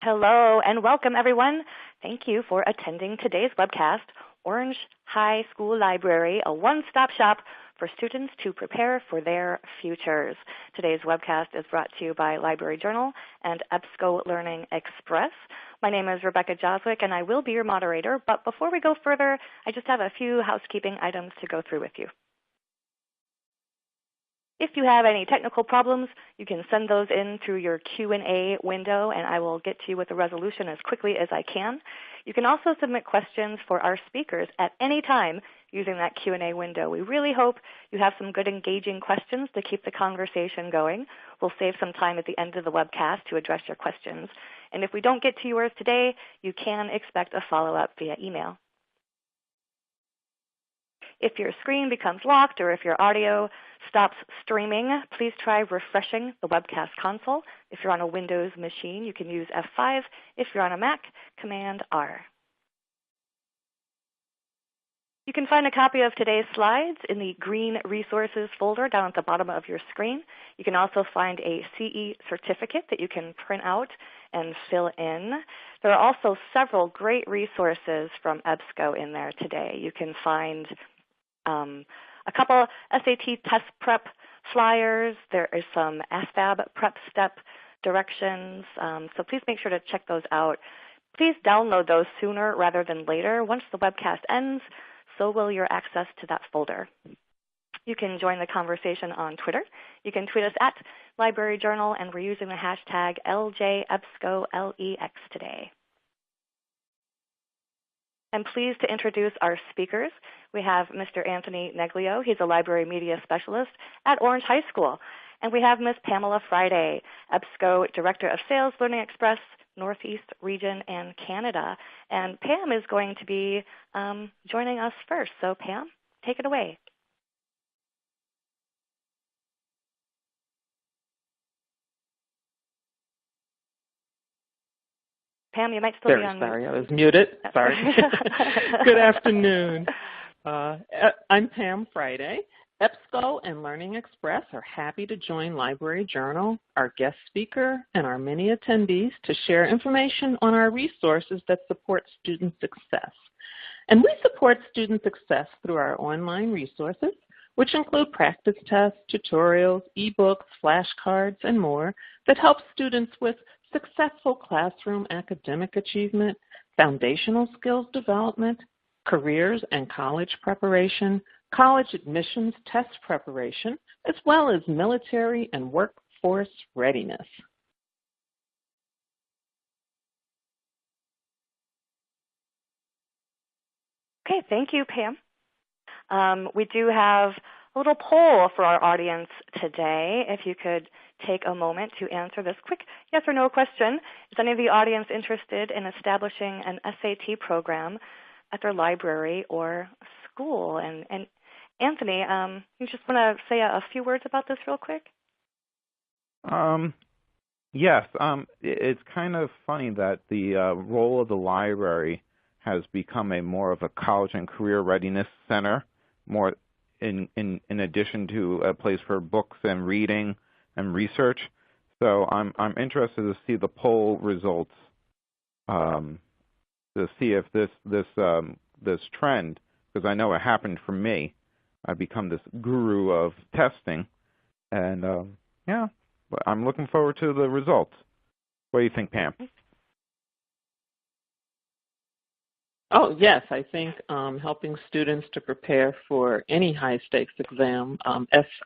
Hello and welcome, everyone. Thank you for attending today's webcast, Orange High School Library, a one-stop shop for students to prepare for their futures. Today's webcast is brought to you by Library Journal and EBSCO Learning Express. My name is Rebecca Joswick, and I will be your moderator. But before we go further, I just have a few housekeeping items to go through with you. If you have any technical problems, you can send those in through your Q&A window, and I will get to you with a resolution as quickly as I can. You can also submit questions for our speakers at any time using that Q&A window. We really hope you have some good engaging questions to keep the conversation going. We'll save some time at the end of the webcast to address your questions. And if we don't get to yours today, you can expect a follow-up via email. If your screen becomes locked or if your audio stops streaming, please try refreshing the webcast console. If you're on a Windows machine, you can use F5. If you're on a Mac, Command R. You can find a copy of today's slides in the green resources folder down at the bottom of your screen. You can also find a CE certificate that you can print out and fill in. There are also several great resources from EBSCO in there today. You can find a couple SAT test prep flyers. There is some ASVAB PrepSTEP directions, so please make sure to check those out. Please download those sooner rather than later. Once the webcast ends, so will your access to that folder. You can join the conversation on Twitter. You can tweet us at Library Journal, and we're using the hashtag LJEBSCOLEX today. I'm pleased to introduce our speakers. We have Mr. Anthony Neglio. He's a library media specialist at Orange High School. And we have Ms. Pamela Friday, EBSCO Director of Sales, Learning Express, Northeast Region and Canada. And Pam is going to be joining us first. So Pam, take it away. Pam, you might still be on mute. Sorry, I was muted. Sorry. Good afternoon. I'm Pam Friday. EBSCO and Learning Express are happy to join Library Journal, our guest speaker, and our many attendees to share information on our resources that support student success. And we support student success through our online resources, which include practice tests, tutorials, ebooks, flashcards, and more that help students with successful classroom academic achievement, foundational skills development, careers and college preparation, college admissions test preparation, as well as military and workforce readiness. Okay, thank you, Pam. We do have a little poll for our audience today. If you could take a moment to answer this quick yes or no question. Is any of the audience interested in establishing an SAT program at their library or school? And Anthony, you just want to say a few words about this real quick? Yes. It's kind of funny that the role of the library has become more of a college and career readiness center, more in addition to a place for books and reading and research. So I'm interested to see the poll results to see if this trend, because I know it happened for me. I've become this guru of testing, and yeah, but I'm looking forward to the results. What do you think, Pam? Oh, yes, I think helping students to prepare for any high-stakes exam,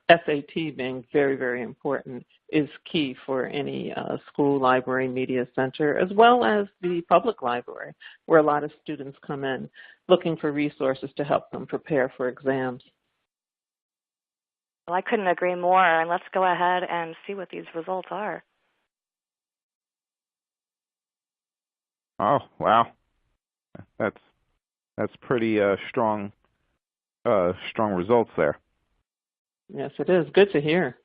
SAT being very, very important, is key for any school, library, media center, as well as the public library, where a lot of students come in looking for resources to help them prepare for exams. Well, I couldn't agree more, and let's go ahead and see what these results are. Oh, wow. That's pretty strong results there. Yes, it is. Good to hear.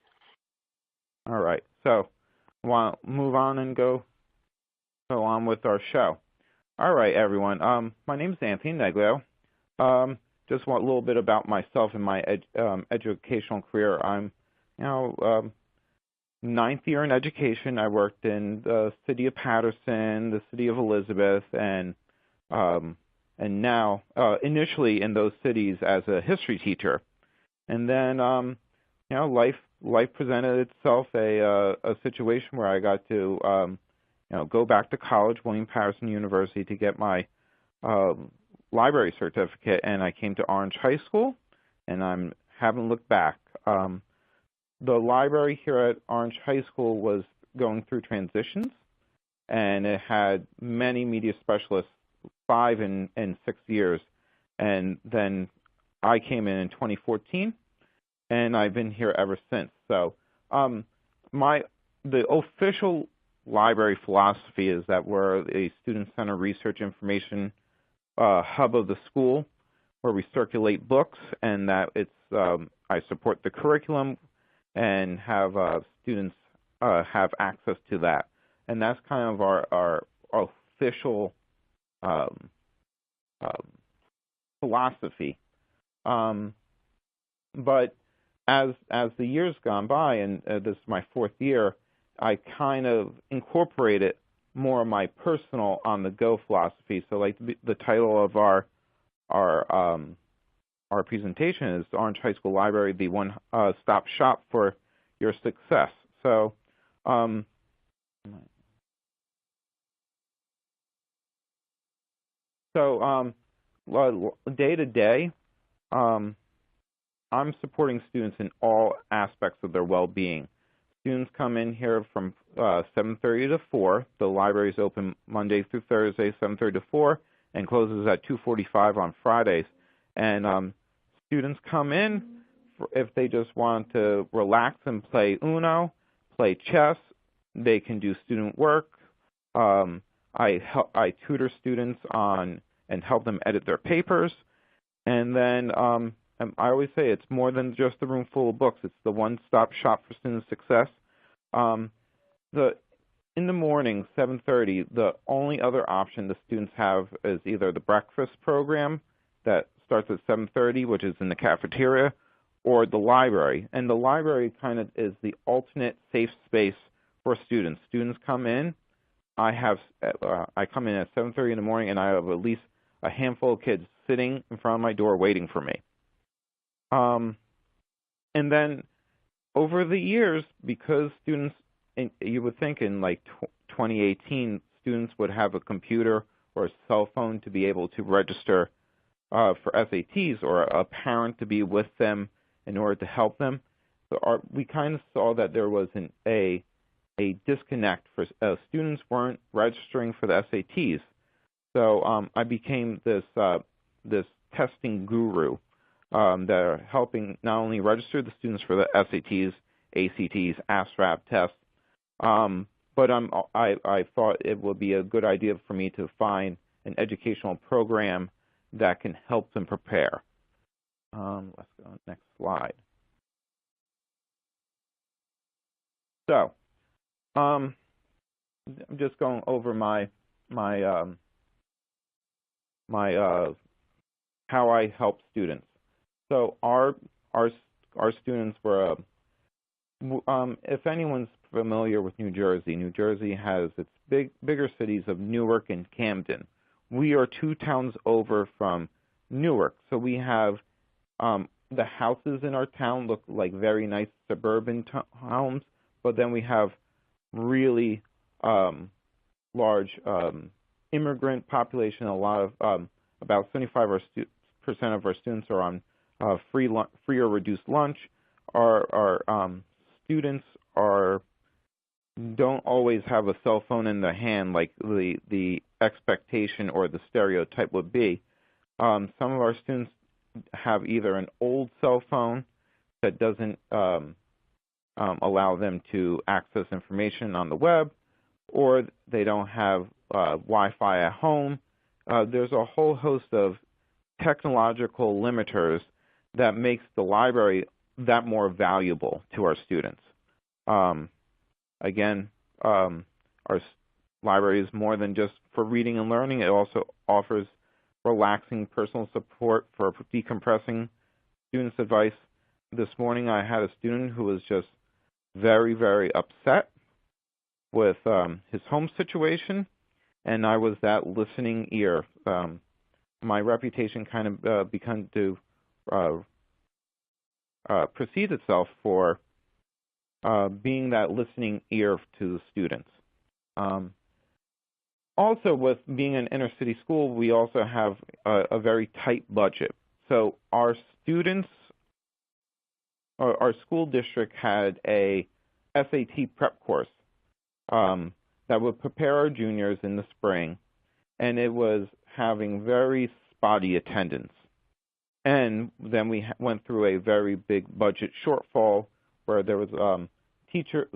All right. So we'll move on and go on with our show. All right, everyone. My name is Anthony Neglio. Just want a little bit about myself and my educational career. I'm, ninth year in education. I worked in the city of Patterson, the city of Elizabeth, and now initially in those cities as a history teacher. And then life presented itself a situation where I got to go back to college, William Patterson University, to get my library certificate, and I came to Orange High School, and I haven't looked back. The library here at Orange High School was going through transitions, and it had many media specialists, 5 and 6 years, and then I came in 2014, and I've been here ever since. So the official library philosophy is that we're a student-centered research information hub of the school, where we circulate books, and that I support the curriculum and have students have access to that. And that's kind of our official philosophy. But as the years gone by, and this is my 4th year, I kind of incorporated more of my personal on-the-go philosophy. So, like the title of our presentation is Orange High School Library, the one-stop shop for your success. So, day to day, I'm supporting students in all aspects of their well-being. Students come in here from 7:30 to 4. The library is open Monday through Thursday, 7:30 to 4, and closes at 2:45 on Fridays. And students come in if they just want to relax and play Uno, play chess. They can do student work. I tutor students on and help them edit their papers. And then I always say it's more than just a room full of books. It's the one-stop shop for student success. In the morning, 7:30, the only other option the students have is either the breakfast program that starts at 7:30, which is in the cafeteria, or the library. And the library kind of is the alternate safe space for students. Students come in. I come in at 7:30 in the morning, and I have at least a handful of kids sitting in front of my door waiting for me. And then over the years, because students, you would think in like 2018, students would have a computer or a cell phone to be able to register for SATs, or a parent to be with them in order to help them. So we kind of saw that there was a disconnect for students weren't registering for the SATs. So I became this testing guru that are helping not only register the students for the SATs, ACTs, ASVAB tests, but I thought it would be a good idea for me to find an educational program that can help them prepare. Let's go to the next slide. So I'm just going over my how I help students. So our students were, if anyone's familiar with New Jersey has its bigger cities of Newark and Camden. We are 2 towns over from Newark, so we have the houses in our town look like very nice suburban homes, but then we have really large immigrant population. A lot of about 75% of our students are on free or reduced lunch. Our students don't always have a cell phone in their hand like the expectation or the stereotype would be. Some of our students have either an old cell phone that doesn't allow them to access information on the web, or they don't have Wi-Fi at home. There's a whole host of technological limiters that makes the library that more valuable to our students. Again, our library is more than just for reading and learning. It also offers relaxing personal support for decompressing students' advice. This morning I had a student who was just very, very upset with his home situation, and I was that listening ear. My reputation kind of began to precede itself for being that listening ear to the students. Also, with being an inner city school, we also have a very tight budget. So our students, or our school district had a SAT prep course that would prepare our juniors in the spring, and it was having very spotty attendance. And then we went through a very big budget shortfall where there was a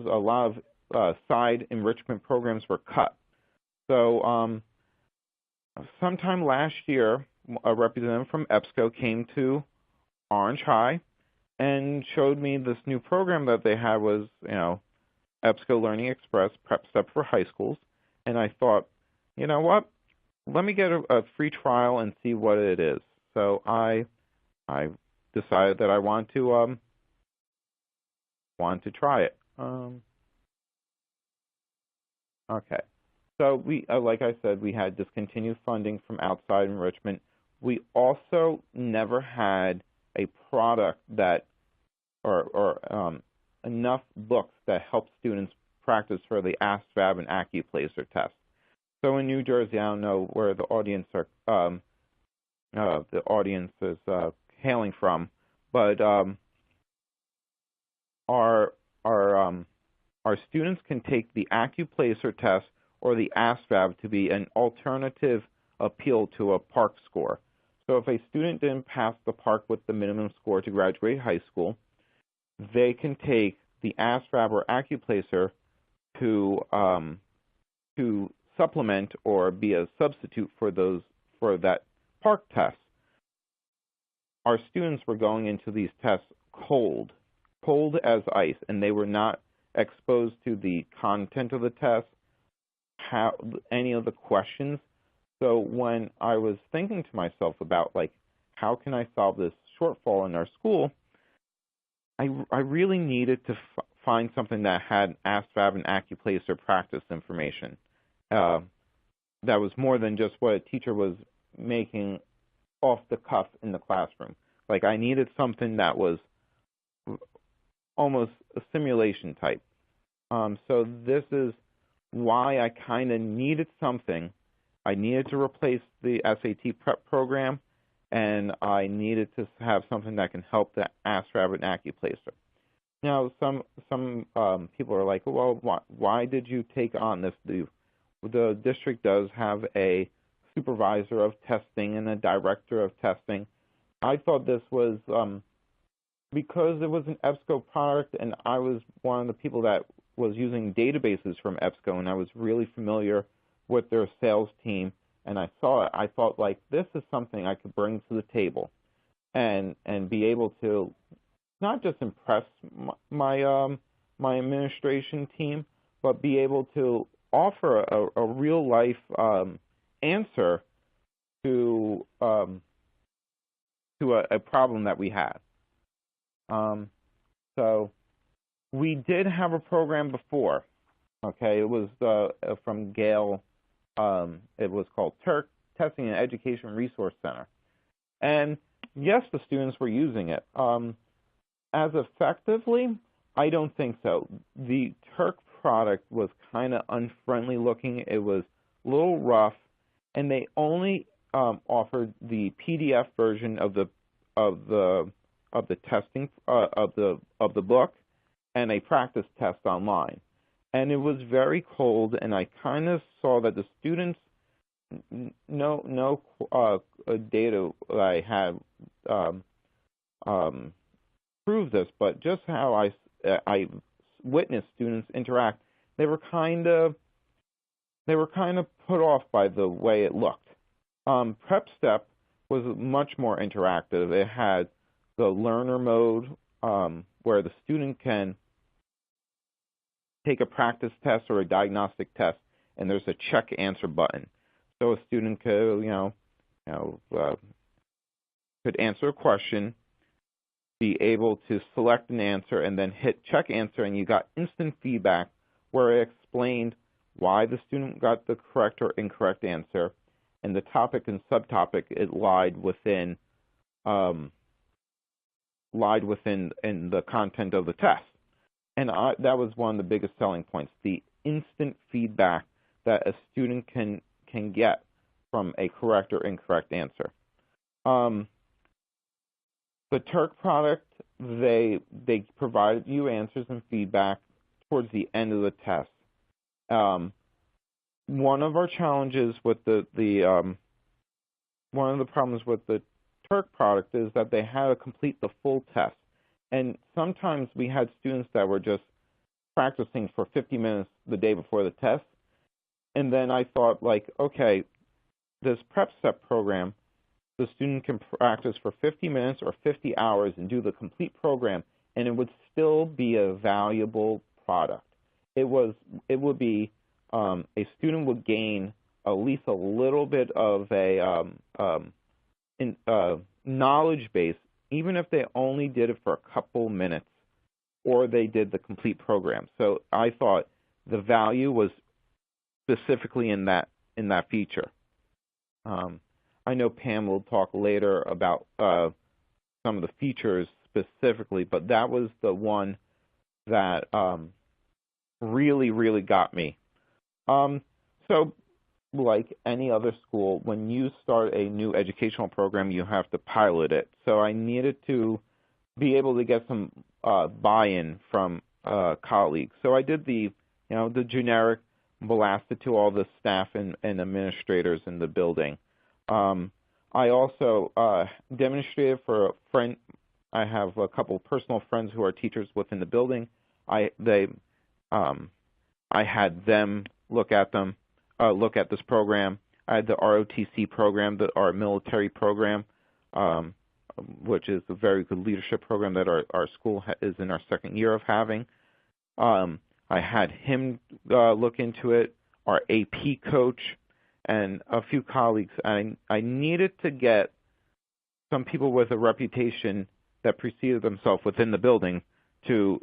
lot of side enrichment programs were cut. So sometime last year, a representative from EBSCO came to Orange High and showed me this new program that they had was, EBSCO Learning Express PrepSTEP for high schools. And I thought, you know what? Let me get a free trial and see what it is. So I decided that I want to try it. Okay. So we, like I said, we had discontinued funding from outside enrichment. We also never had a product that, or enough books that help students practice for the ASVAB and AccuPlacer test. So in New Jersey, I don't know where the audience is hailing from, but our students can take the AccuPlacer test or the ASVAB to be an alternative appeal to a PARCC score. So if a student didn't pass the PARCC with the minimum score to graduate high school, they can take the ASVAB or AccuPlacer to supplement or be a substitute for that PARCC test. Our students were going into these tests cold as ice, and they were not exposed to the content of the test, any of the questions. So when I was thinking to myself about, like, how can I solve this shortfall in our school, I really needed to find something that had ASVAB and AccuPlacer practice information that was more than just what a teacher was making off the cuff in the classroom. Like, I needed something that was almost a simulation type. So this is why I kind of needed something. I needed to replace the SAT prep program, and I needed to have something that can help the ASVAB and AccuPlacer. Now, some people are like, well, why did you take on this? The district does have a supervisor of testing and a director of testing. I thought this was because it was an EBSCO product, and I was one of the people that was using databases from EBSCO, and I was really familiar with their sales team, and I saw it. I thought, like, this is something I could bring to the table and be able to not just impress my administration team, but be able to offer a real life answer to a problem that we had. So we did have a program before. Okay, it was from Gale. It was called TERC, Testing and Education Resource Center. And yes, the students were using it. As effectively, I don't think so. The TERC product was kind of unfriendly looking. It was a little rough, and they only offered the PDF version of the testing of the book and a practice test online. And it was very cold, and I kind of saw that the students, no data that I had proved this, but just how I witnessed students interact, they were kind of put off by the way it looked. PrepSTEP was much more interactive. It had the learner mode where the student can take a practice test or a diagnostic test, and there's a check answer button. So a student could, could answer a question, be able to select an answer and then hit check answer, and you got instant feedback where it explained why the student got the correct or incorrect answer, and the topic and subtopic it lied within in the content of the test. And that was one of the biggest selling points, the instant feedback that a student can get from a correct or incorrect answer. The Turk product, they provided you answers and feedback towards the end of the test. One of our challenges with one of the problems with the Turk product is that they had to complete the full test. And sometimes we had students that were just practicing for 50 minutes the day before the test. And then I thought, like, okay, this PrepSTEP program, the student can practice for 50 minutes or 50 hours and do the complete program, and it would still be a valuable product. It would be a student would gain at least a little bit of a knowledge base, even if they only did it for a couple minutes or they did the complete program. So I thought the value was specifically in that feature. I know Pam will talk later about some of the features specifically, but that was the one that really, really got me. So like any other school, when you start a new educational program, you have to pilot it. So I needed to be able to get some buy-in from colleagues. So I did the generic blasted to all the staff and administrators in the building. I also demonstrated for a friend. I have a couple personal friends who are teachers within the building. I had them look at this program. I had the ROTC program, our military program, which is a very good leadership program that our school is in our second year of having. I had him look into it, our AP coach, and a few colleagues. I needed to get some people with a reputation that preceded themselves within the building to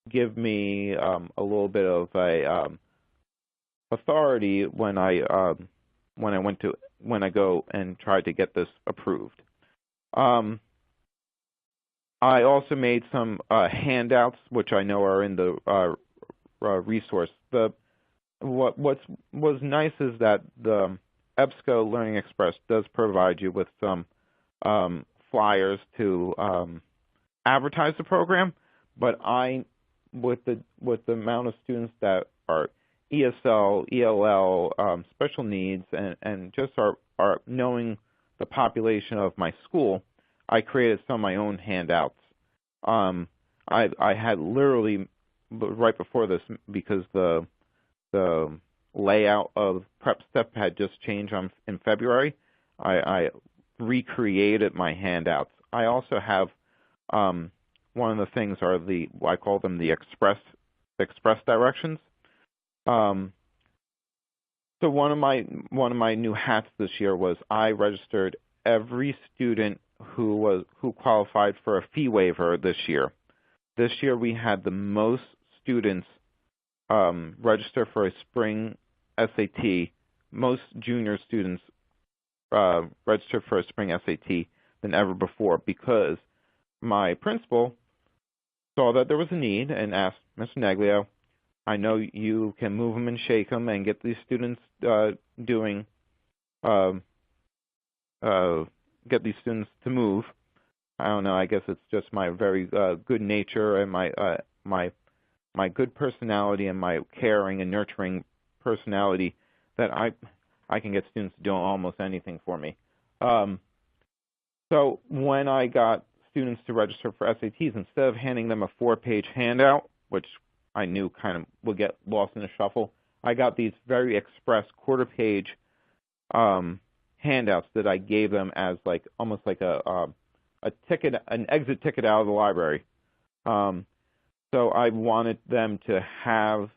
give me a little bit of a authority when I go and try to get this approved. I also made some handouts, which I know are in the resource. What was nice is that the EBSCO Learning Express does provide you with some flyers to advertise the program, but with the amount of students that are ESL, ELL, special needs, and just are knowing the population of my school, I created some of my own handouts. I had literally right before this, because the layout of PrepSTEP had just changed in February, I recreated my handouts. I also have one of the things are I call them the express directions. So one of my new hats this year was I registered every student who qualified for a fee waiver this year. This year we had the most students register for a spring SAT. Most junior students registered for a spring SAT than ever before, because my principal saw that there was a need and asked Mr. Neglio, I know you can move them and shake them and get these students get these students to move. I don't know. I guess it's just my very good nature and my good personality and my caring and nurturing personality that I can get students to do almost anything for me. So when I got students to register for SATs, instead of handing them a 4-page handout, which I knew kind of would get lost in the shuffle, I got these very express quarter-page handouts that I gave them as almost like a ticket, an exit ticket out of the library. So I wanted them to have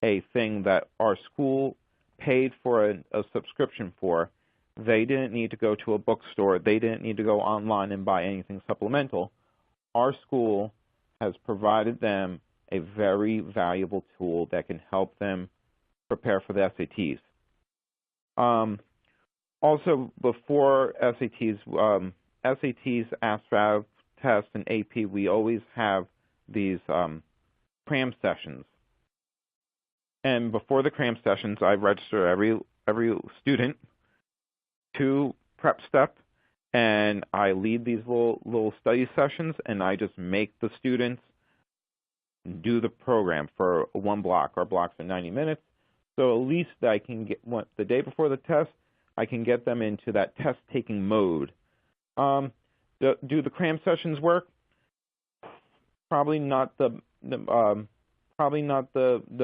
a thing that our school paid for a subscription for, They didn't need to go to a bookstore. They didn't need to go online and buy anything supplemental. Our school has provided them a very valuable tool that can help them prepare for the SATs. Also, before SATs, ASVAB tests, and AP, we always have these cram sessions. And before the cram sessions, I register every student to PrepSTEP, and I lead these little study sessions, and I just make the students do the program for one block. Our blocks are 90 minutes, so at least I can get the day before the test, I can get them into that test-taking mode. Do the cram sessions work? Probably not the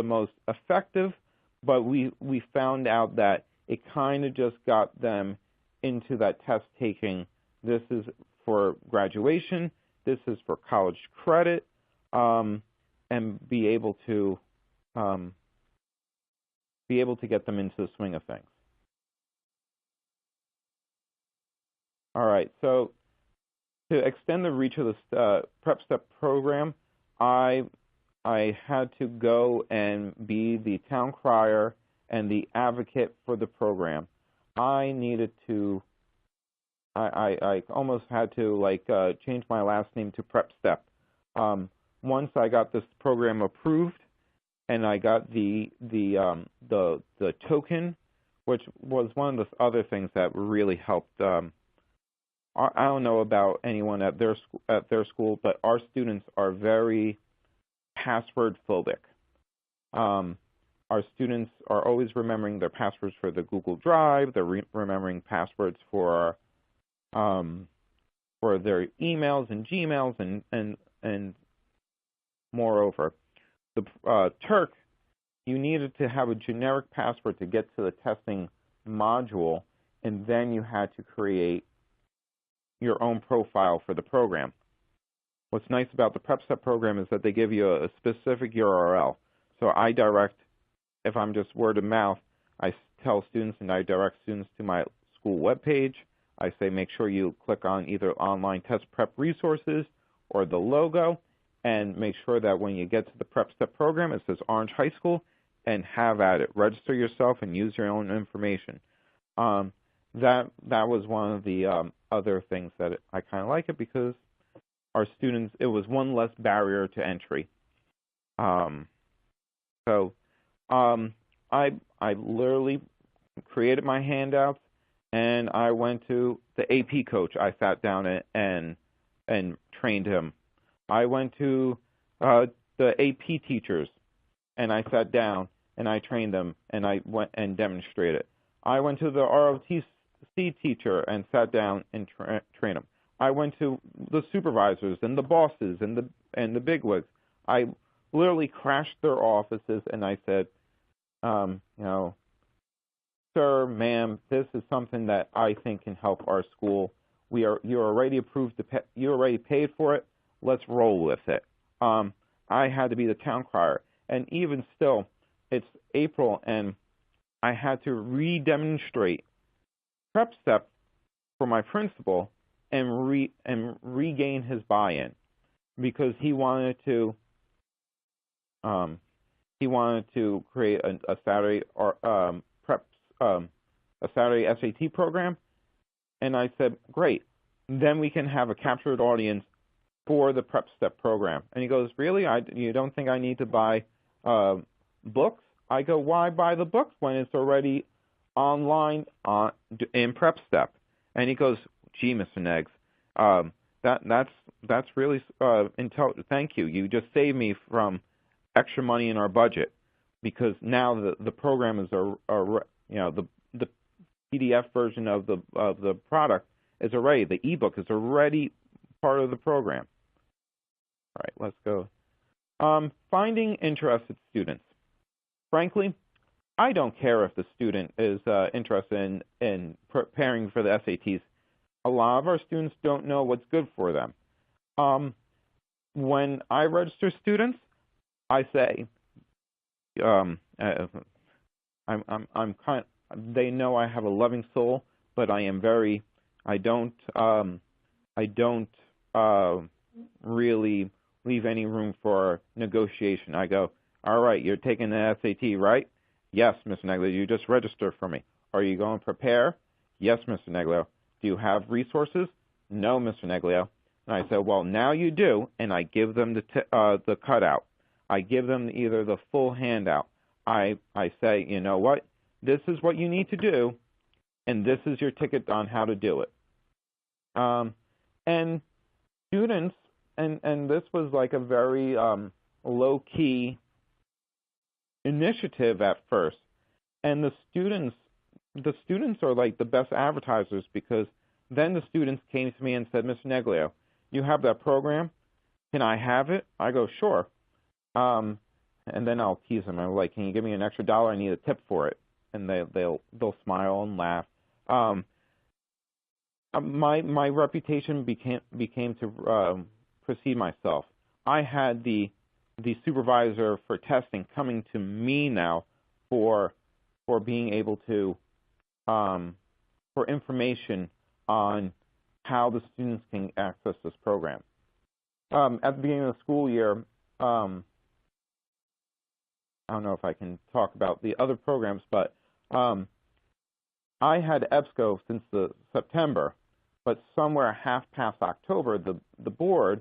most effective, but we found out that it kind of just got them into that test taking. This is for graduation. This is for college credit, and be able to get them into the swing of things. All right, so to extend the reach of the PrepSTEP program, I had to go and be the town crier and the advocate for the program. I needed to, I almost had to change my last name to PrepSTEP. Once I got this program approved, and I got the token, which was one of the other things that really helped. I don't know about anyone at their school, but our students are very password phobic. Our students are always remembering their passwords for the Google Drive. They're remembering passwords for their emails and Gmails, and moreover, the Turk, you needed to have a generic password to get to the testing module, and then you had to create your own profile for the program. What's nice about the PrepSTEP program is that they give you a specific URL. So I direct, if I'm just word of mouth, I tell students and I direct students to my school webpage. I say make sure you click on either online test prep resources or the logo, and make sure that when you get to the PrepSTEP program, it says Orange High School, and have at it. Register yourself and use your own information. That was one of the other things that I kind of like it, because our students, it was one less barrier to entry. I literally created my handouts, and I went to the AP coach. I sat down and trained him. I went to the AP teachers, and I sat down and I trained them, and I went and demonstrated. I went to the ROTC teacher and sat down and trained them. I went to the supervisors and the bosses and the bigwigs. I literally crashed their offices, and I said, sir, ma'am, this is something that I think can help our school. You're already approved you already paid for it. Let's roll with it. I had to be the town crier, and even still, it's April, and I had to re-demonstrate PrepSTEP for my principal and regain his buy-in, because he wanted to create a Saturday a Saturday SAT program, and I said, great, then we can have a captured audience for the PrepSTEP program. And he goes, really? You don't think I need to buy books? I go, why buy the books when it's already online in PrepSTEP? And he goes, gee, Mr. Neggs, that's really intelligent. Thank you. You just saved me from extra money in our budget, because now the program is the PDF version of the product is already, the ebook is already part of the program. All right, let's go. Finding interested students. Frankly, I don't care if the student is interested in preparing for the SATs. A lot of our students don't know what's good for them. When I register students, I say, they know I have a loving soul. but I don't really leave any room for negotiation. I go, all right, you're taking the SAT, right? Yes, Mr. Neglio, you just registered for me. Are you going to prepare? Yes, Mr. Neglio. Do you have resources? No, Mr. Neglio. And I said, well, now you do, and I give them the cutout. I give them either the full handout. I say, you know what? This is what you need to do, and this is your ticket on how to do it. And students, and this was like a very low-key initiative at first, and the students are like the best advertisers, because then the students came to me and said, Mr. Neglio, you have that program? Can I have it? I go, sure. And then I'll tease them. I'm like, can you give me an extra $1? I need a tip for it. And they'll smile and laugh. My reputation became to precede myself. I had the supervisor for testing coming to me now for being able to for information on how the students can access this program. At the beginning of the school year, I don't know if I can talk about the other programs, but I had EBSCO since the September, but somewhere half past October, the board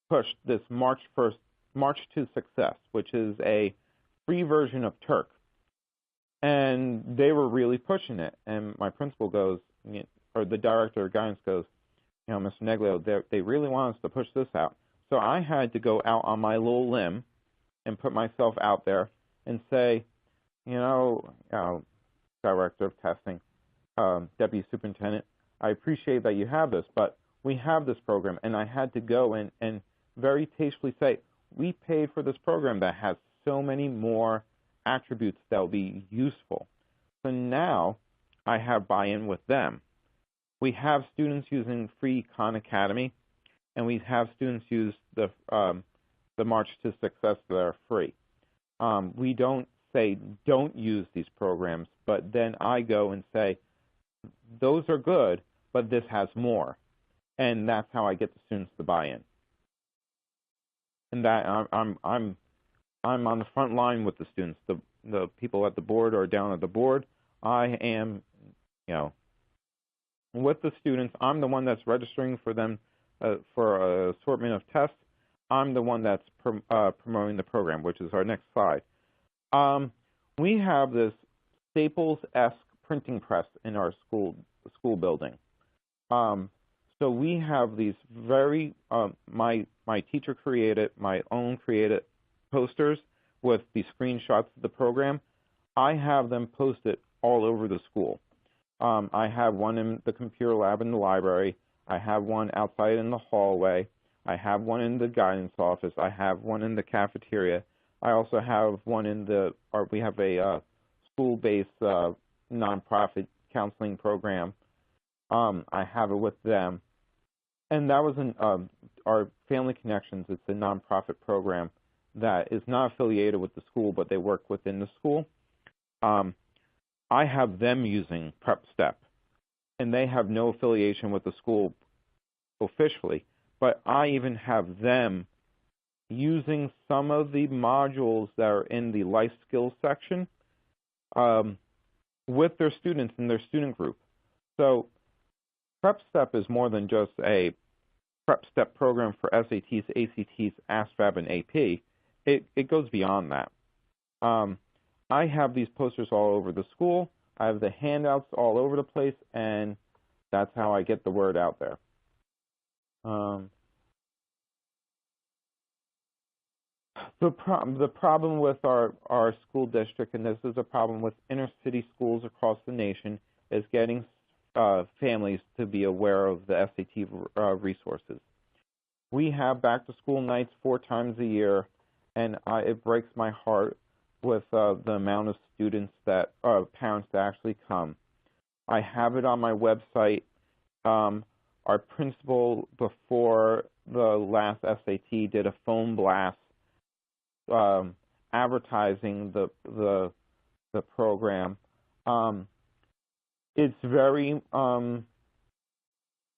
pushed this March to Success, which is a free version of Turk. And they were really pushing it. And my principal goes, or the director of guidance goes, Mr. Neglio, they really want us to push this out. So I had to go out on my little limb and put myself out there and say, Director of Testing, Deputy Superintendent, I appreciate that you have this, but we have this program. And I had to go and very tastefully say, we paid for this program that has so many more attributes that will be useful. So now I have buy-in with them. We have students using free Khan Academy, and we have students use the March to Success that are free. We don't say don't use these programs, but then I go and say those are good, but this has more, and that's how I get the students to buy in. And that I'm on the front line with the students. The people at the board are down at the board. I am, with the students. I'm the one that's registering for them for an assortment of tests. I'm the one that's promoting the program, which is our next slide. We have this Staples-esque printing press in our school building. So we have these very my teacher created, my own created posters with the screenshots of the program. I have them posted all over the school. I have one in the computer lab in the library. I have one outside in the hallway. I have one in the guidance office. I have one in the cafeteria. I also have one in we have a school-based nonprofit counseling program. I have it with them. And that was our Family Connections. It's a nonprofit program that is not affiliated with the school, but they work within the school. I have them using PrepSTEP, and they have no affiliation with the school officially, but I even have them using some of the modules that are in the life skills section with their students in their student group. So PrepSTEP is more than just a PrepSTEP program for SATs, ACTs, ASVAB, and AP. It goes beyond that. I have these posters all over the school. I have the handouts all over the place, and that's how I get the word out there. The problem with our school district, and this is a problem with inner city schools across the nation, is getting families to be aware of the SAT resources. We have back-to-school nights 4 times a year, and it breaks my heart with the amount of students parents that actually come. I have it on my website. Our principal, before the last SAT, did a phone blast advertising the program. it's very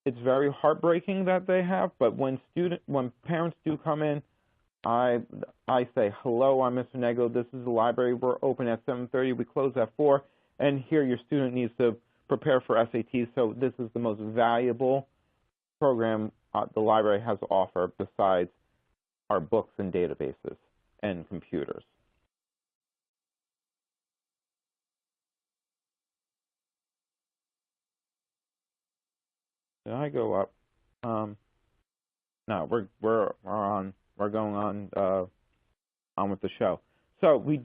heartbreaking that they have. But when parents do come in, I say, hello, I'm Mr. Nego. This is the library. We're open at 7:30. We close at 4. And here your student needs to prepare for SATs. So this is the most valuable program the library has to offer besides our books and databases and computers. Did I go up? No, we're going on with the show. So we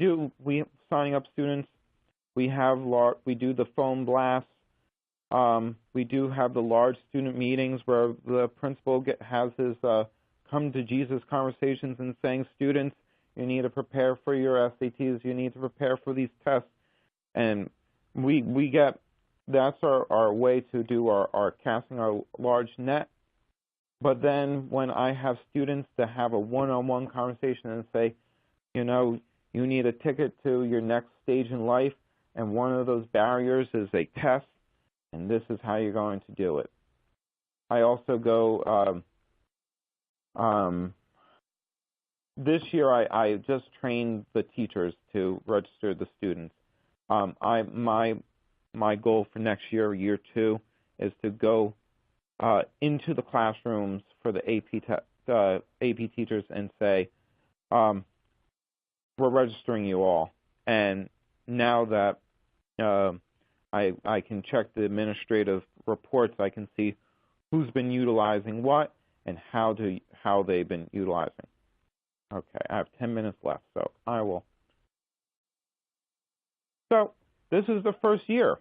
signing up students. We do the phone blasts. We do have the large student meetings where the principal has his come to Jesus conversations and saying, students, you need to prepare for your SATs. You need to prepare for these tests. And that's our way to do our casting our large net. But then when I have students to have a one-on-one conversation and say, you know, you need a ticket to your next stage in life, and one of those barriers is a test, and this is how you're going to do it. I also go, this year I just trained the teachers to register the students. My goal for next year, year 2, is to go into the classrooms for the AP teachers and say, we're registering you all. And now that I can check the administrative reports, I can see who's been utilizing what and how they've been utilizing. Okay, I have 10 minutes left, so I will. So this is the first year.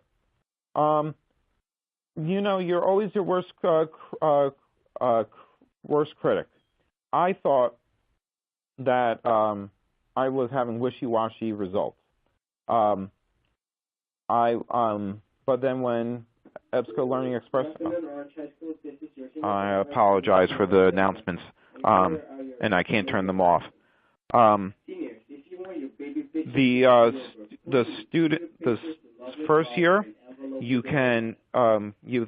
You know, you're always your worst critic. I thought that I was having wishy-washy results. But then when EBSCO Learning Express, I apologize for the announcements, and I can't turn them off. The first year, you can you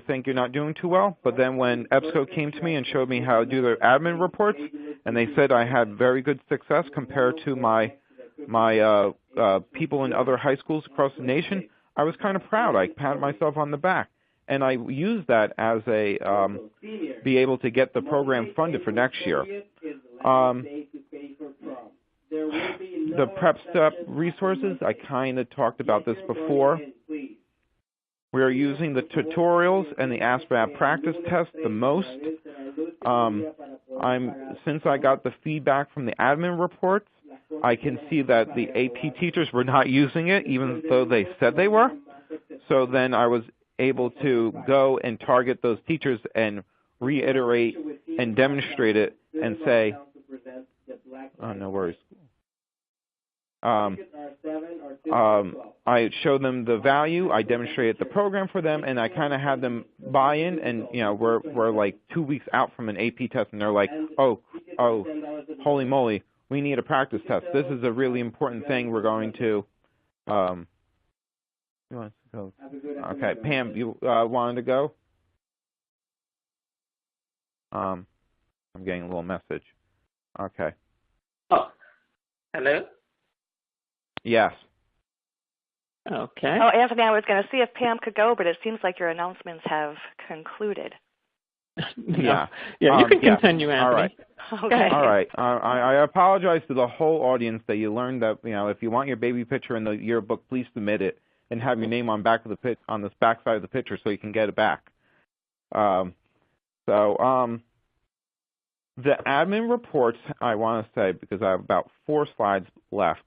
think you're not doing too well, but then when EBSCO came to me and showed me how to do their admin reports, and they said I had very good success compared to my people in other high schools across the nation, I was kind of proud. I patted myself on the back, and I used that as a be able to get the program funded for next year. The PrepSTEP resources, I kind of talked about this before. We are using the tutorials and the ASVAB practice test the most. Since I got the feedback from the admin reports, I can see that the AP teachers were not using it, even though they said they were. So then I was able to go and target those teachers and reiterate and demonstrate it and say, oh, no worries. I showed them the value, I demonstrated the program for them, and I kind of had them buy in, and you know, we're like 2 weeks out from an AP test, and they're like, oh, holy moly, we need a practice test. This is a really important thing. We're going to, who wants to go? Okay, Pam, you wanted to go? I'm getting a little message. Okay. Oh, hello? Yes. Okay. Oh, Anthony, I was going to see if Pam could go, but it seems like your announcements have concluded. Yeah. You can continue, Anthony. All right. Okay. All right. I apologize to the whole audience that you learned that, you know, if you want your baby picture in the yearbook, please submit it and have your name on back of the on the back side of the picture so you can get it back. The admin reports, I want to say, because I have about 4 slides left.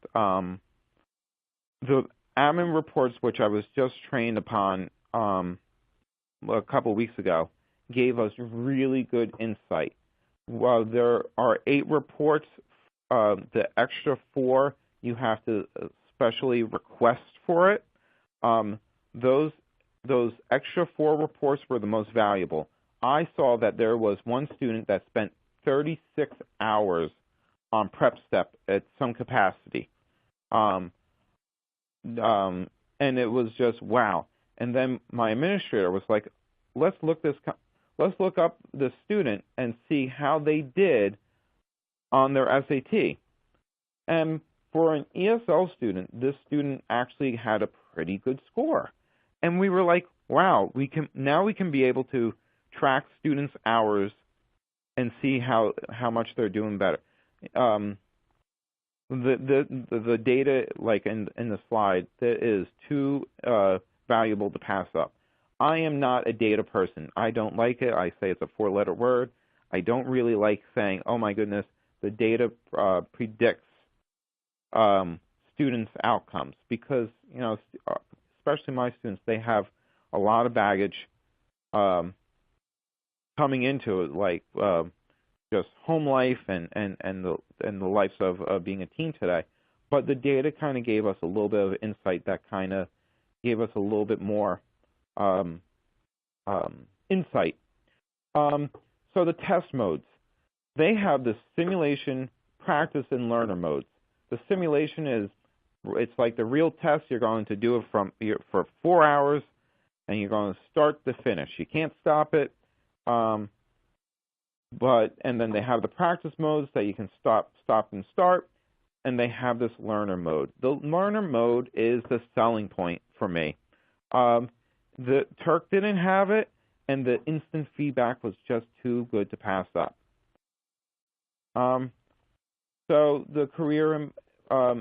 The admin reports, which I was just trained upon a couple of weeks ago, gave us really good insight. While there are 8 reports, the extra 4 you have to specially request for it. Those extra 4 reports were the most valuable. I saw that there was one student that spent 36 hours on PrepSTEP at some capacity. And it was just, wow. And then my administrator was like, let's look up the student and see how they did on their SAT. And for an ESL student, this student actually had a pretty good score. And we were like, wow, we can be able to track students' hours and see how much they're doing better. The data, like in the slide, that is too valuable to pass up. I am not a data person. I don't like it. I say it's a 4-letter word. I don't really like saying, oh my goodness, the data predicts students' outcomes, because especially my students, they have a lot of baggage coming into it, like just home life and the lives of being a teen today. But the data kind of gave us a little bit of insight that kind of gave us a little bit more insight. So the test modes, they have the simulation, practice, and learner modes. The simulation it's like the real test. You're going to do it for 4 hours, and you're going to start to finish. You can't stop it. And then they have the practice modes that you can stop and start, and they have this learner mode. The learner mode is the selling point for me. The Turk didn't have it, and the instant feedback was just too good to pass up. So the career and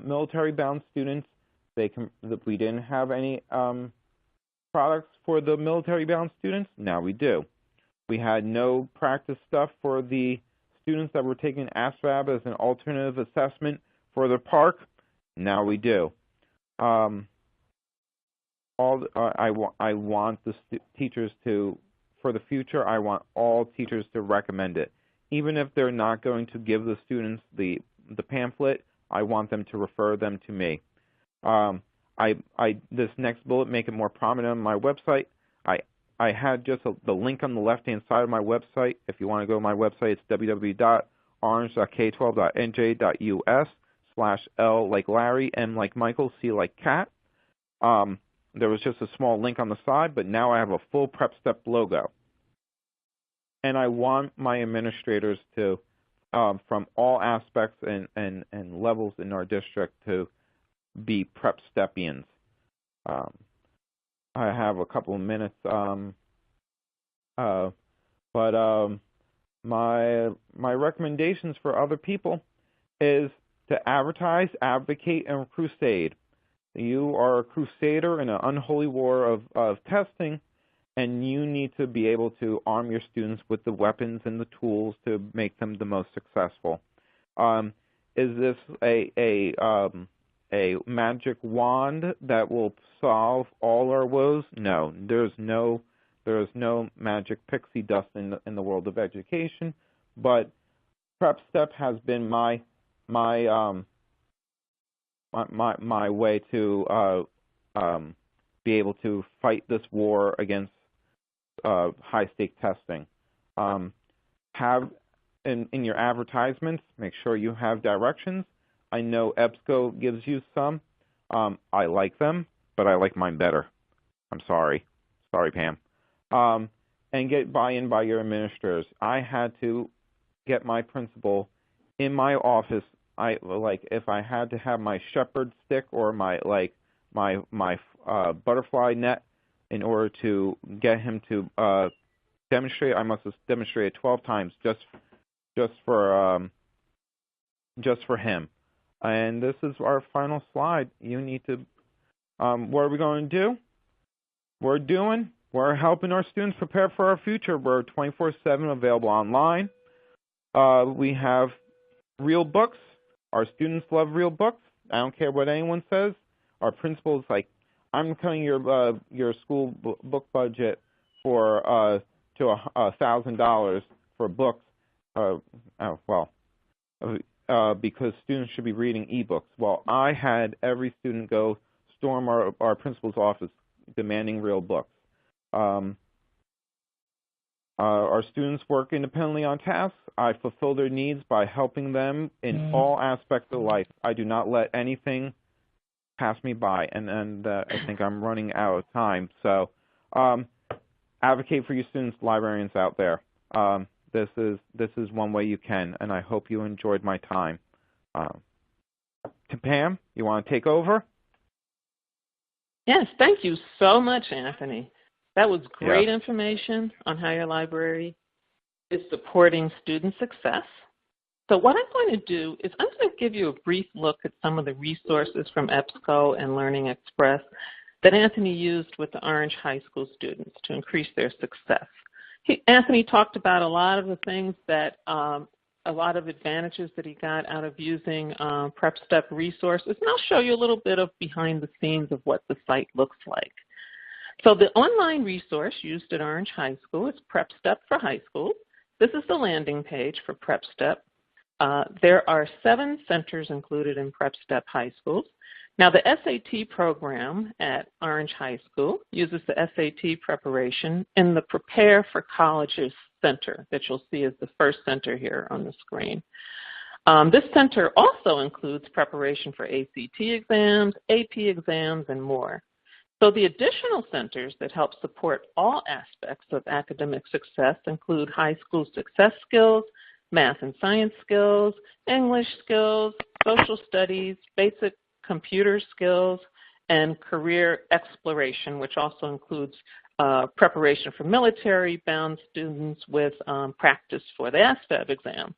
military-bound students, we didn't have any products for the military-bound students. Now we do. We had no practice stuff for the students that were taking ASVAB as an alternative assessment for the park. Now we do. I want the teachers to, for the future, I want all teachers to recommend it. Even if they're not going to give the students the pamphlet, I want them to refer them to me. This next bullet, make it more prominent on my website. I had just the link on the left-hand side of my website. If you want to go to my website, it's www.orange.k12.nj.us/L like Larry, M like Michael, C like Cat. There was just a small link on the side, but now I have a full PrepSTEP logo. And I want my administrators to, from all aspects and levels in our district, to be PrepSTEPians. I have a couple of minutes, my recommendations for other people is to advertise, advocate, and crusade. You are a crusader in an unholy war of testing, and you need to be able to arm your students with the weapons and the tools to make them the most successful. Is this a magic wand that will solve all our woes? No, there is no magic pixie dust in the world of education. But PrepSTEP has been my way to be able to fight this war against high-stake testing. Have in your advertisements, make sure you have directions. I know EBSCO gives you some. I like them, but I like mine better. I'm sorry. Sorry, Pam. And get buy-in by your administrators. I had to get my principal in my office. If I had to have my shepherd stick or my butterfly net in order to get him to demonstrate, I must have demonstrated 12 times just for him. And this is our final slide. You need to, what are we going to do? We're helping our students prepare for our future. We're 24/7 available online. We have real books. Our students love real books. I don't care what anyone says. Our principal is like, I'm cutting your school book budget to $1,000 for books. Because students should be reading ebooks. Well, I had every student go storm our principal's office demanding real books. Our students work independently on tasks. I fulfill their needs by helping them in all aspects of life. I do not let anything pass me by, and I think I'm running out of time. So advocate for your students, librarians out there. This is one way you can, and I hope you enjoyed my time. To Pam, you want to take over? Yes, thank you so much, Anthony. That was great information on how your library is supporting student success. So what I'm going to do is I'm going to give you a brief look at some of the resources from EBSCO and Learning Express that Anthony used with the Orange High School students to increase their success. Anthony talked about a lot of the things that, a lot of advantages that he got out of using PrepSTEP resources, and I'll show you a little bit of behind the scenes of what the site looks like. So the online resource used at Orange High School is PrepSTEP for High School. This is the landing page for PrepSTEP. There are 7 centers included in PrepSTEP High Schools. Now, the SAT program at Orange High School uses the SAT preparation in the Prepare for Colleges Center that you'll see as the first center here on the screen. This center also includes preparation for ACT exams, AP exams, and more. So the additional centers that help support all aspects of academic success include high school success skills, math and science skills, English skills, social studies, basic computer skills, and career exploration, which also includes preparation for military-bound students with practice for the ASVAB exam.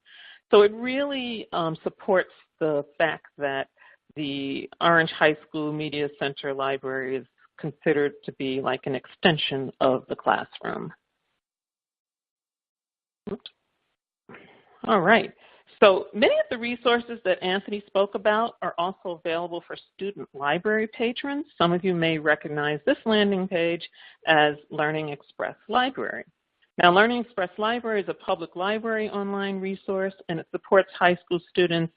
So it really supports the fact that the Orange High School Media Center Library is considered to be like an extension of the classroom. Oops. All right. So many of the resources that Anthony spoke about are also available for student library patrons. Some of you may recognize this landing page as Learning Express Library. Now, Learning Express Library is a public library online resource, and it supports high school students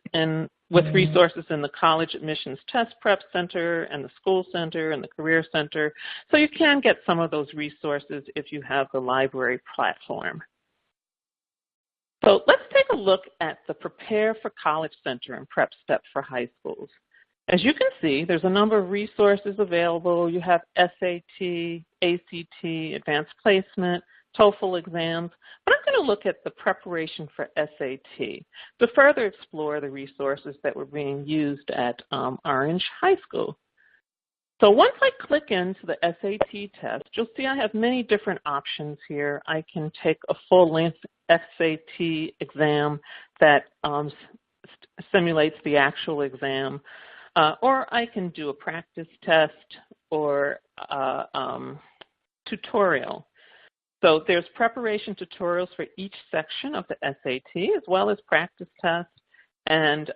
with resources in the College Admissions Test Prep Center and the School Center and the Career Center. So you can get some of those resources if you have the library platform. So let's take a look at the Prepare for College Center and PrepSTEP for high schools. As you can see, there's a number of resources available. You have SAT, ACT, Advanced Placement, TOEFL exams, but I'm going to look at the preparation for SAT to further explore the resources that were being used at Orange High School. So once I click into the SAT test, you'll see I have many different options here. I can take a full-length SAT exam that simulates the actual exam, or I can do a practice test or tutorial. So there's preparation tutorials for each section of the SAT as well as practice tests. And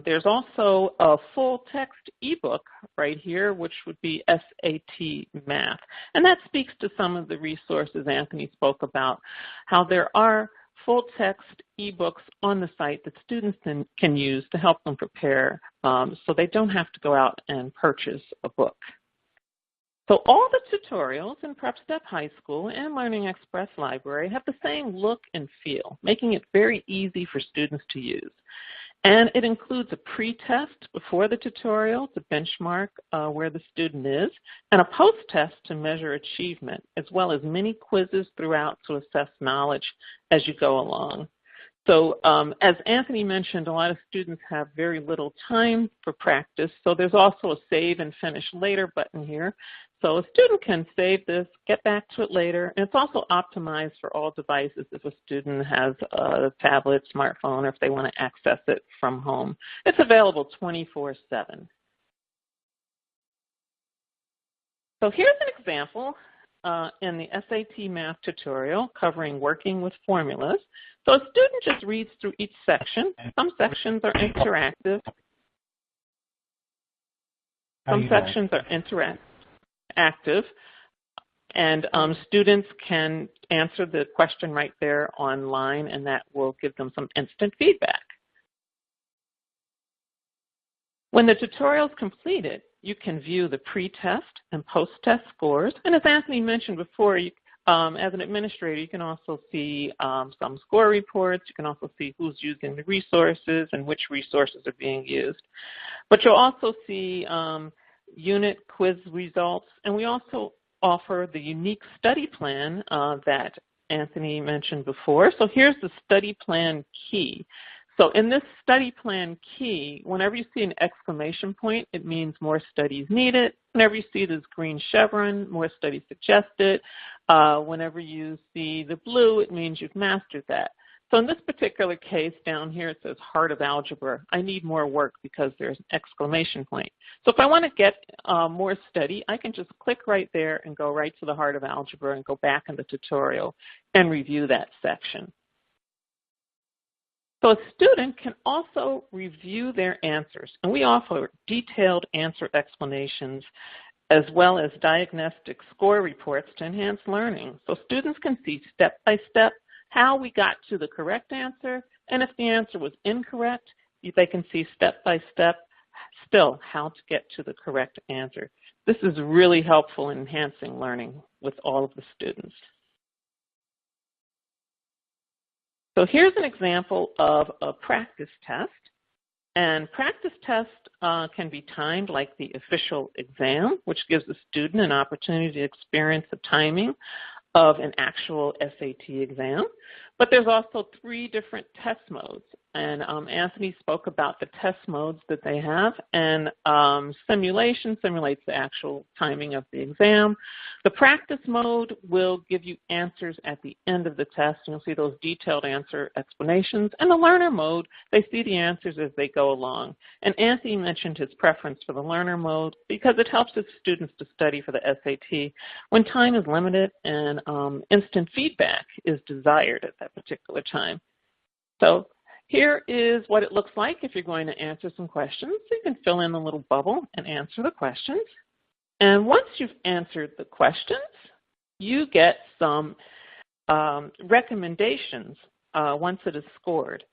there's also a full text ebook right here, which would be SAT Math. And that speaks to some of the resources Anthony spoke about, how there are full text ebooks on the site that students can use to help them prepare so they don't have to go out and purchase a book. So all the tutorials in PrepSTEP High School and Learning Express Library have the same look and feel, making it very easy for students to use. And it includes a pre-test before the tutorial to benchmark where the student is, and a post-test to measure achievement, as well as many quizzes throughout to assess knowledge as you go along. So as Anthony mentioned, a lot of students have very little time for practice, so there's also a save and finish later button here. So a student can save this, get back to it later, and it's also optimized for all devices if a student has a tablet, smartphone, or if they want to access it from home. It's available 24/7. So here's an example in the SAT Math tutorial covering working with formulas. So a student just reads through each section. Some sections are interactive. Some sections are interactive, and students can answer the question right there online, and that will give them some instant feedback. When the tutorial is completed, you can view the pre-test and post-test scores. And as Anthony mentioned before, as an administrator, you can also see some score reports. You can also see who's using the resources and which resources are being used. But you'll also see unit quiz results, and we also offer the unique study plan that Anthony mentioned before. So here's the study plan key. So in this study plan key, whenever you see an exclamation point, it means more studies needed. Whenever you see this green chevron, more studies suggested. Whenever you see the blue, it means you've mastered that. So in this particular case down here, it says Heart of Algebra. I need more work because there's an exclamation point. So if I want to get more study, I can just click right there and go right to the Heart of Algebra and go back in the tutorial and review that section. So a student can also review their answers, and we offer detailed answer explanations as well as diagnostic score reports to enhance learning. So students can see step by step how we got to the correct answer, and if the answer was incorrect, they can see step by step still how to get to the correct answer. This is really helpful in enhancing learning with all of the students. So here's an example of a practice test. And practice test can be timed like the official exam, which gives the student an opportunity to experience the timing of an actual SAT exam. But there's also 3 different test modes. And Anthony spoke about the test modes that they have. And simulation simulates the actual timing of the exam. The practice mode will give you answers at the end of the test. And you'll see those detailed answer explanations. And the learner mode, they see the answers as they go along. And Anthony mentioned his preference for the learner mode because it helps his students to study for the SAT when time is limited and instant feedback is desired at that particular time. So here is what it looks like if you're going to answer some questions. You can fill in a little bubble and answer the questions. And once you've answered the questions, you get some recommendations once it is scored.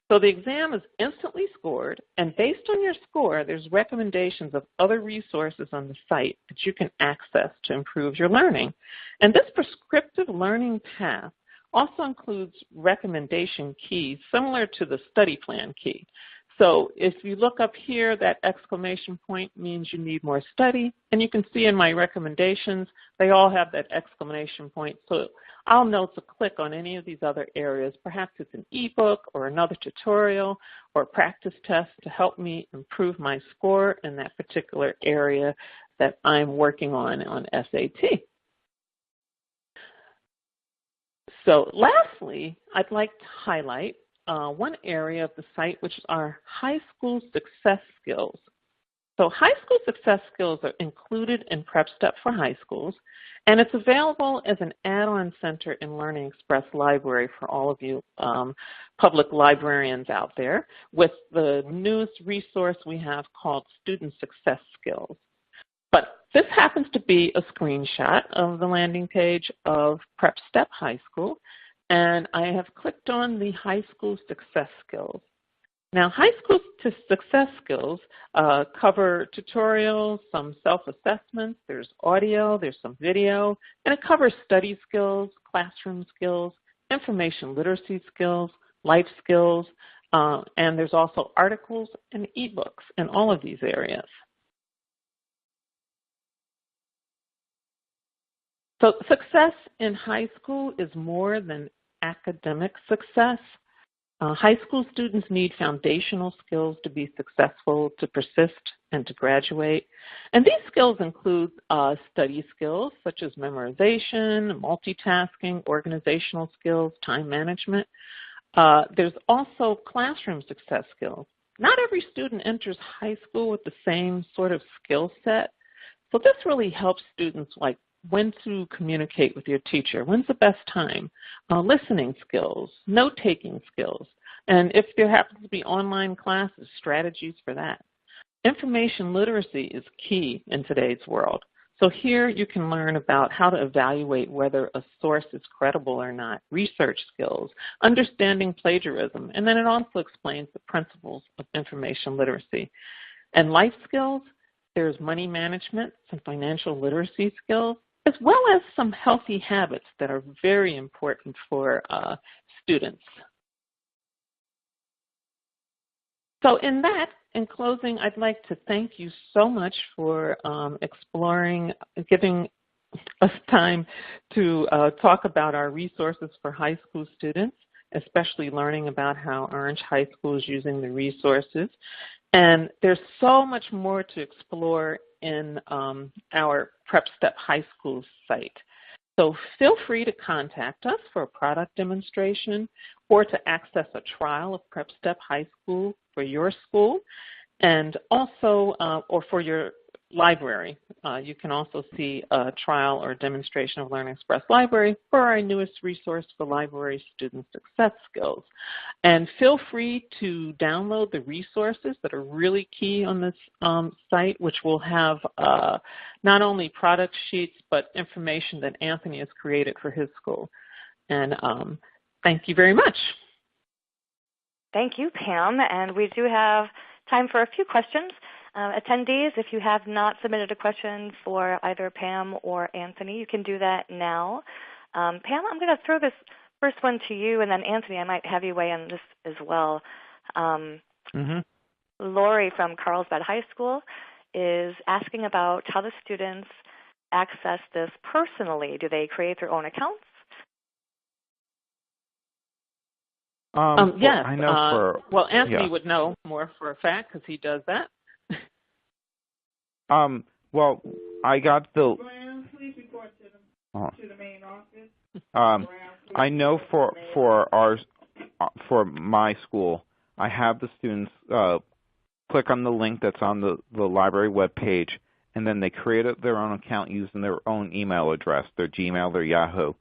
So the exam is instantly scored, and based on your score, there's recommendations of other resources on the site that you can access to improve your learning. And this prescriptive learning path also includes recommendation keys similar to the study plan key. So if you look up here, that exclamation point means you need more study. And you can see in my recommendations, they all have that exclamation point. So I'll know to click on any of these other areas. Perhaps it's an ebook or another tutorial or a practice test to help me improve my score in that particular area that I'm working on SAT. So lastly, I'd like to highlight one area of the site, which is our high school success skills. So high school success skills are included in PrepSTEP for high schools, and it's available as an add-on center in Learning Express Library for all of you public librarians out there with the newest resource we have called Student Success Skills. But this happens to be a screenshot of the landing page of PrepSTEP High School, and I have clicked on the High School Success Skills. Now, High School Success Skills cover tutorials, some self-assessments, there's audio, there's some video, and it covers study skills, classroom skills, information literacy skills, life skills, and there's also articles and ebooks in all of these areas. So success in high school is more than academic success. High school students need foundational skills to be successful, to persist, and to graduate. And these skills include study skills such as memorization, multitasking, organizational skills, time management. There's also classroom success skills. Not every student enters high school with the same sort of skill set. So this really helps students like when to communicate with your teacher, when's the best time, listening skills, note-taking skills, and if there happens to be online classes, strategies for that. Information literacy is key in today's world. So here you can learn about how to evaluate whether a source is credible or not, research skills, understanding plagiarism, and then it also explains the principles of information literacy. And life skills, there's money management, some financial literacy skills, as well as some healthy habits that are very important for students. So in that, in closing, I'd like to thank you so much for giving us time to talk about our resources for high school students, especially learning about how Orange High School is using the resources. And there's so much more to explore in our PrepSTEP High School site. So feel free to contact us for a product demonstration or to access a trial of PrepSTEP High School for your school, and also, or for your library. You can also see a trial or demonstration of Learning Express Library for our newest resource for library student success skills. And feel free to download the resources that are really key on this site, which will have not only product sheets, but information that Anthony has created for his school. And thank you very much. Thank you, Pam. And we do have time for a few questions. Attendees, if you have not submitted a question for either Pam or Anthony, you can do that now. Pam, I'm going to throw this first one to you, and then Anthony, I might have you weigh in this as well. Lori from Carlsbad High School is asking about how the students access this personally. Do they create their own accounts? Yes. I know well, Anthony would know more for a fact because he does that. Well, I got the. Please report to the main office. I know for my school, I have the students click on the link that's on the library webpage, and then they create their own account using their own email address, their Gmail, their Yahoo.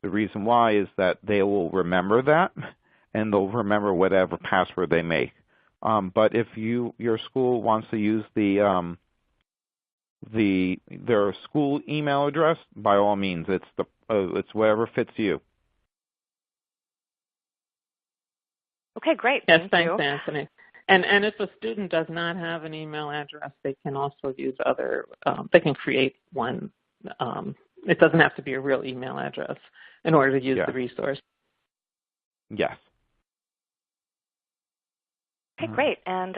The reason why is that they will remember that, and they'll remember whatever password they make. But if your school wants to use their school email address, by all means, it's whatever fits you. Okay, great. Yes, thanks, Anthony. And if a student does not have an email address, they can also use other. They can create one. It doesn't have to be a real email address in order to use the resource. Yes. Okay, great. And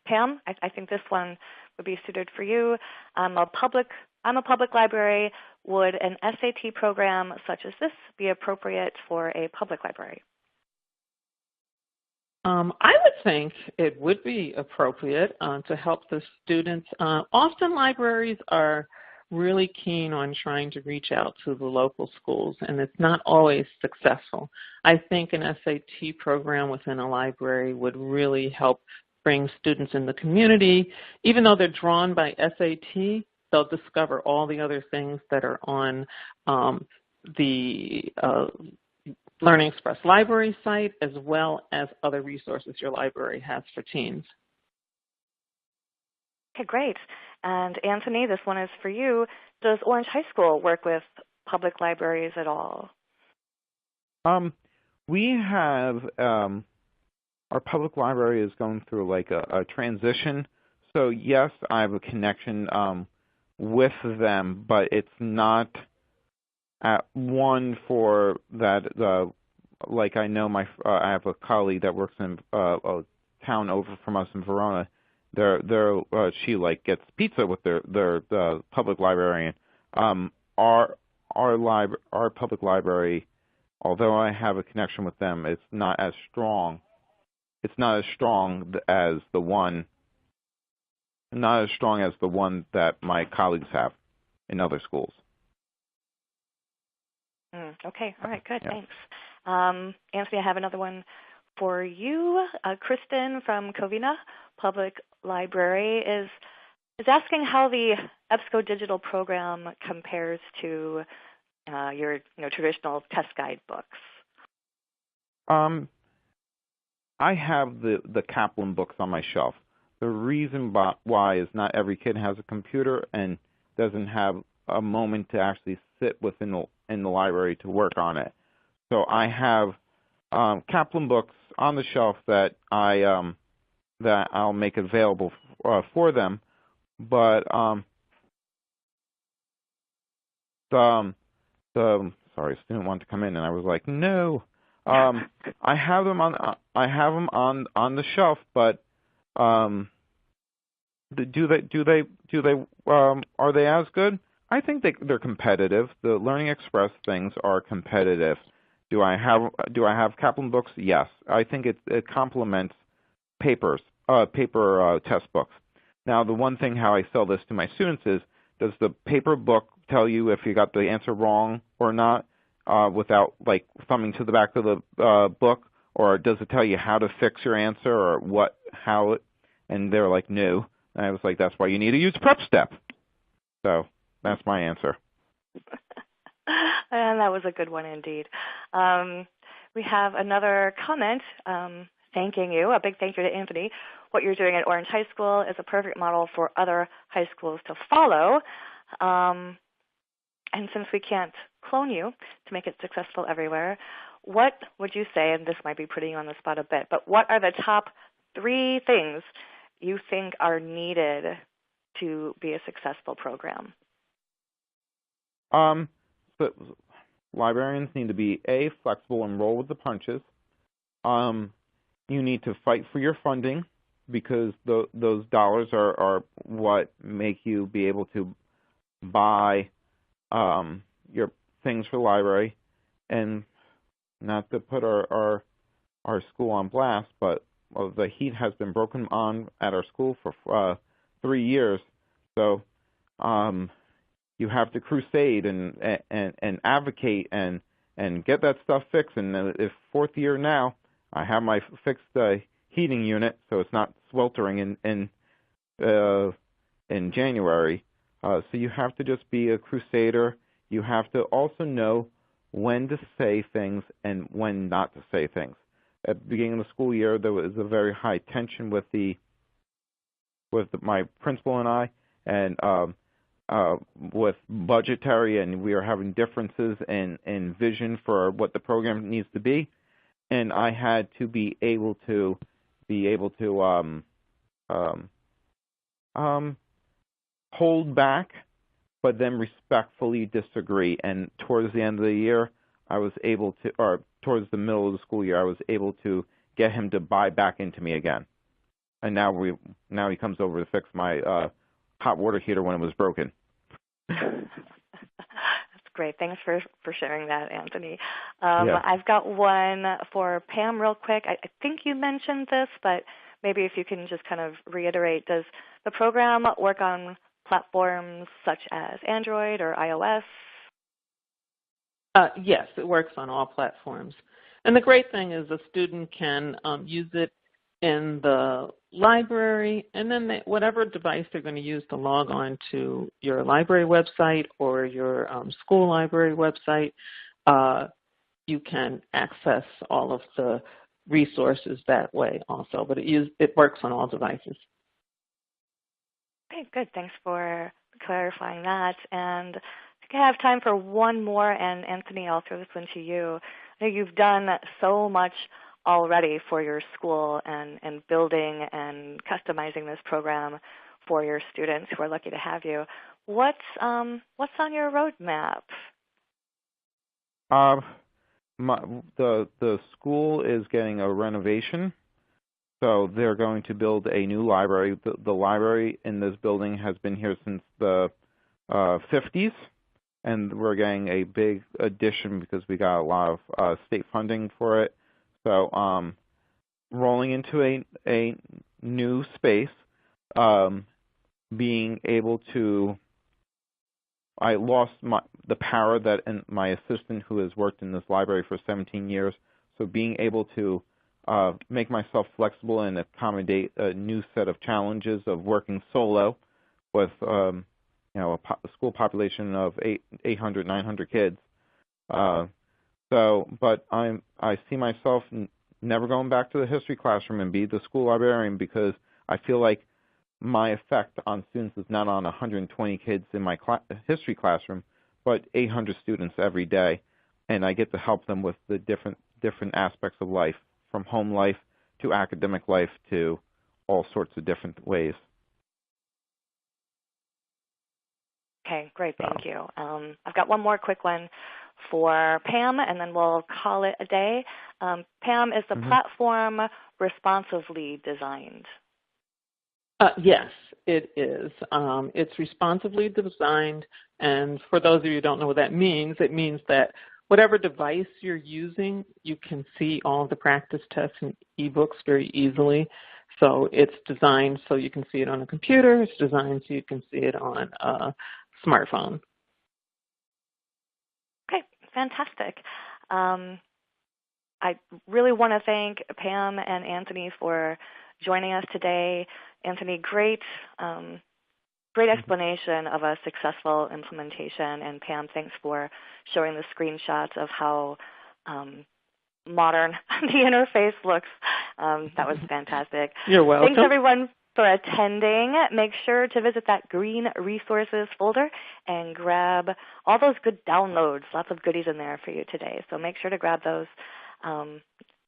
Pam, I think this one would be suited for you. I'm a public library. Would an SAT program such as this be appropriate for a public library? I would think it would be appropriate to help the students. Often libraries are really keen on trying to reach out to the local schools, and it's not always successful. I think an SAT program within a library would really help bring students in the community. Even though they're drawn by SAT, they'll discover all the other things that are on the Learning Express Library site, as well as other resources your library has for teens. Okay, great. And Anthony, this one is for you. Does Orange High School work with public libraries at all? We have, our public library is going through like a transition. So yes, I have a connection with them, but it's not at one for that. Like I know I have a colleague that works in a town over from us in Verona. She like gets pizza with their public librarian. Our public library, although I have a connection with them, it's not as strong. It's not as strong as the one. Not as strong as the one that my colleagues have in other schools. Okay, all right, good, thanks. Anthony, I have another one for you. Kristen from Covina Public Library is asking how the EBSCO digital program compares to your traditional test guide books. I have the Kaplan books on my shelf. The reason why is not every kid has a computer and doesn't have a moment to actually sit in the library to work on it. So I have Kaplan books on the shelf that I'll make available for them. But the student wanted to come in, and I was like, no. I have them on the shelf, but Are they as good? I think they're competitive. The Learning Express things are competitive. Do I have Kaplan books? Yes. I think it complements paper test books. Now, the one thing how I sell this to my students is, does the paper book tell you if you got the answer wrong or not without like thumbing to the back of the book, or does it tell you how to fix your answer or how? And they're like, no. And I was like, that's why you need to use PrepSTEP. So that's my answer. And that was a good one indeed. We have another comment thanking you, a big thank you to Anthony. What you're doing at Orange High School is a perfect model for other high schools to follow. And since we can't clone you to make it successful everywhere, what would you say, and this might be putting you on the spot a bit, but what are the top 3 things you think are needed to be a successful program? But librarians need to be flexible and roll with the punches. You need to fight for your funding because those dollars are what make you be able to buy your things for the library. And not to put our school on blast, but the heat has been broken on at our school for 3 years. So you have to crusade and advocate and get that stuff fixed. And if 4th year now, I have my fixed heating unit, so it's not sweltering in January. So you have to just be a crusader. You have to also know when to say things and when not to say things. At the beginning of the school year, there was a very high tension with my principal and I, and with budgetary, and we are having differences in vision for what the program needs to be, and I had to be able to hold back, but then respectfully disagree. And towards the end of the year, I was able to, or towards the middle of the school year, I was able to get him to buy back into me again. And now he comes over to fix my hot water heater when it was broken. That's great. Thanks for sharing that, Anthony. Yeah. I've got one for Pam real quick. I think you mentioned this, but maybe if you can just kind of reiterate, does the program work on platforms such as Android or iOS? Yes, it works on all platforms. And the great thing is a student can use it in the library, and then whatever device they're going to use to log on to your library website or your school library website, you can access all of the resources that way also. But it works on all devices. Okay, good. Thanks for clarifying that. And I think I have time for one more, and Anthony, I'll throw this one to you. I know you've done so much already for your school and building and customizing this program for your students who are lucky to have you. What's on your roadmap? The school is getting a renovation, so they're going to build a new library. The library in this building has been here since the 50s, and we're getting a big addition because we got a lot of state funding for it. So rolling into a new space, being able to, I lost the power that my assistant who has worked in this library for 17 years, so being able to make myself flexible and accommodate a new set of challenges of working solo with a school population of 800, 900 kids. But I see myself never going back to the history classroom and be the school librarian, because I feel like my effect on students is not on 120 kids in my history classroom, but 800 students every day, and I get to help them with the different aspects of life, from home life to academic life to all sorts of different ways. Okay, great, thank you. I've got one more quick one for Pam, and then we'll call it a day. Pam, is the platform responsively designed? Yes, it is. It's responsively designed, and for those of you who don't know what that means, it means that whatever device you're using, you can see all the practice tests and ebooks very easily. So it's designed so you can see it on a computer. It's designed so you can see it on a smartphone. Okay, fantastic. I really want to thank Pam and Anthony for joining us today. Anthony, great explanation of a successful implementation, and Pam, thanks for showing the screenshots of how modern the interface looks. That was fantastic. You're welcome. Thanks, everyone, for attending. Make sure to visit that green resources folder and grab all those good downloads. Lots of goodies in there for you today. So make sure to grab those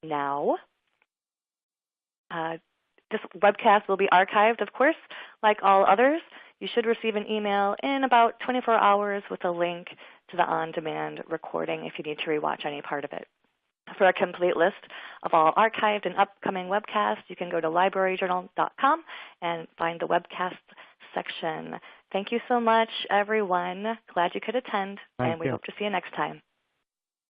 now. This webcast will be archived, of course, like all others. You should receive an email in about 24 hours with a link to the on-demand recording if you need to rewatch any part of it. For a complete list of all archived and upcoming webcasts, you can go to libraryjournal.com and find the webcast section. Thank you so much, everyone. Glad you could attend, and we hope to see you next time.